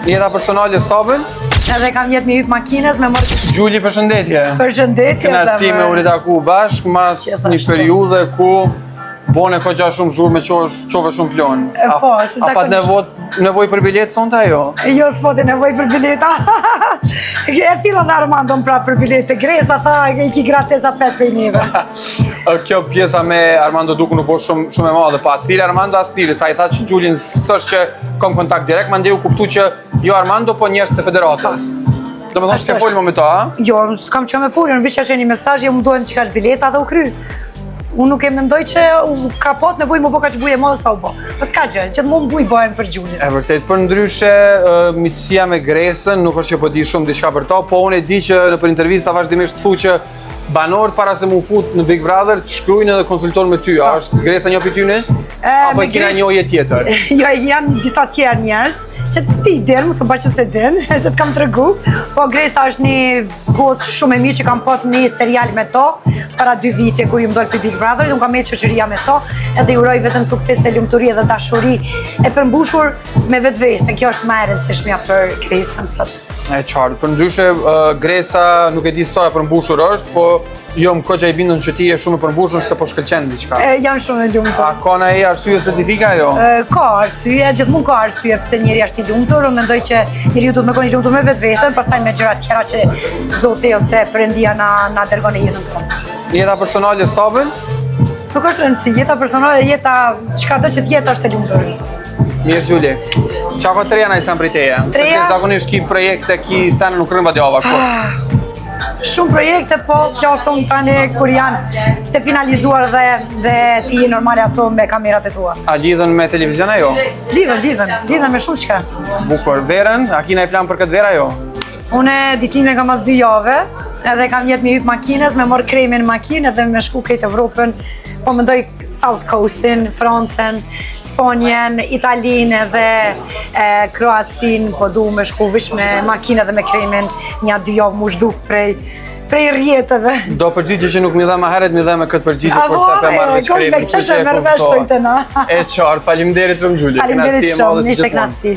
Jeta personale stabil? Edhe kam jetë me hyp makinës me marrë. Gjuli, përshëndetje. Përshëndetje. Kënaqësi me u ritaku bashk mas një periudhe ku bone ko gja shumë zhurë me qove shumë plon. Po, se a pat nevoj për biletë sonte ajo? Jo, s'pati nevoj për bileta. E thira dhe Armando më prapë për bilete. Gresa tha, i ki gratesa fet për njëve. Kjo pjesa me Armando Duku nuk po shumë e madhe, pa atire Armando as tire, sa i tha që Gjulin sështë që kom kontakt direkt, ma ndje u kuptu që jo Armando, po njerës të federatës. Do me thonë s'ke folë me ta, a? Jo, s'kam që me folë, në vishë që një mesazh, jo më dojnë që kash bileta dhe u kry. Unë nuk e mendoj që ka pot nevoj më bo ka që buje modë sa u bo. Për s'ka gjë, që të mu më buj bojnë për Gjulin. E vërtet, për ndryshe, mitësia me Gresën, nuk është që po di shumë diçka për ta, po unë e di që në për intervista vazhdimisht thu që banorët para se mu fut në Big Brother të shkrujnë edhe konsulton me ty. A është Gresa një për ty në? Apo e kina njohje tjetër? Jo, janë disa tjerë njerës, që ti din, mësë pa që se din, se të kam të regu. Po Gresa është një gotë shumë e mirë që kam pot një serial me to, para 2 vite kur ju më dollë për Big Brother, unë kam me qëshëria me to, edhe uroj vetëm sukses e lumturi edhe dashuri e përmbushur me vetë vetën. Kjo është më e rëndësishmja për Gresën sot. E qartë, për ndryshe Gresa nuk e di sa e përmbushur është, po jo më që i bindën që ti e shumë e përmbushur se po shkëlqen diçka. Jam shumë e lumtur. A ka në e arsye specifika jo? Ka arsye, gjithmonë ka arsye pse njeri është i lumtur, unë mendoj që njeriu duhet me qenë i lumtur me vetë vetën, pastaj me gjëra tjera që Zoti ose Perëndia na dërgon në jetën tonë. Jeta personale stabil? Nuk është rëndësi, jeta personale, jeta çka do që të jetë është e lumtur. Mirë Gjuli, qa ka të reja në i sen për i teje? Se të zakonisht ki projekte, ki sen nuk rënë badjava, ko? Shumë projekte, po flasëm tani kur janë të finalizuar dhe ti normale ato me kamerat e tua. A lidhen me televizion jo? Lidhen me shumë qka. Bukur, verën, a kina i plan për këtë vera jo? Une ditime kam as 2 jave, edhe kam jetë me hyp makinës, me marrë kremin makinë edhe me shku krejt Evropën. Po mendoj South Coastin, Francën, Spanjen, Italinë edhe Kroacin, po du me shku vish me makinë edhe me kremin një 2 javë mu shduk prej rjetëve. Do përgjigje që nuk mi dhe ma heret, mi dhe me këtë përgjigje për sa për marrë veç kremin. Gosh, me këtë shë mërvesh për të na. E qartë, faleminderit shumë Gjuli. Faleminderit shumë, ishte knatësi.